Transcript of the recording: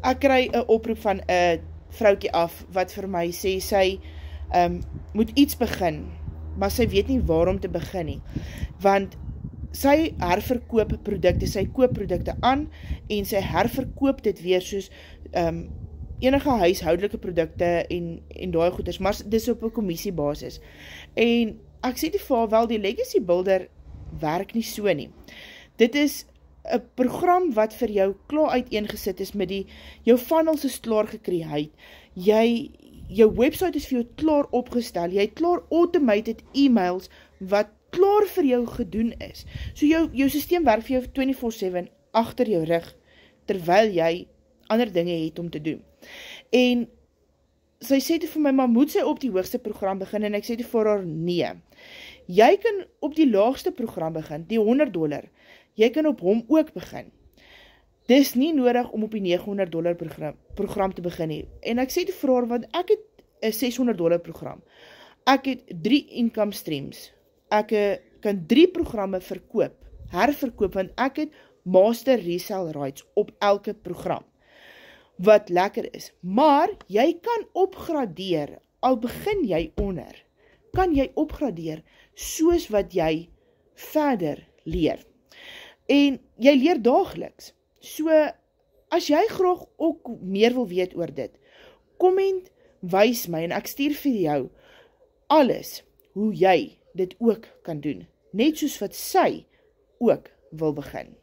Ek kry 'n oproep van 'n vroutjie af, wat vir my sê, sy moet iets begin, maar sy weet nie waarom te begin nie, want sy herverkoop produkte, sy koop produkte aan, en sy herverkoop dit weer soos enige huishoudelike produkte en daai goeders, maar dis op 'n kommissiebasis. En ek sê die vir wel, die Legacy Builder werk nie so nie. Dit is 'n program wat vir jou klaar uiteengesit is met jou funnels is klaar gecreate, jou website is vir jou klaar opgestel, jy het klaar automated e-mails wat klaar vir jou gedoen is. So jou systeem werk vir jou 24/7 agter jou rug, terwyl jy ander dinge het om te doen. En sy sê vir my, maar moet sy op die hoogste program begin? En ek sê vir haar, nee. Jy kan op die laagste program begin, die $100. Jy kan op hom ook begin. Dis nie nodig om op die $900 program te begin nie. En ek sê vir haar, want ek het een $600 program. Ek het 3 income streams. Ek kan 3 programme herverkoop, want ek het master resale rights op elke program, wat lekker is. Maar jy kan opgradeer, al begin jy onder, kan jy opgradeer, soos wat jy verder leer. En jy leer daagliks. So, as jy graag ook meer wil weet oor dit, comment, wys my, en ek stuur vir jou alles, hoe jy dit ook kan doen, net soos wat sy ook wil begin.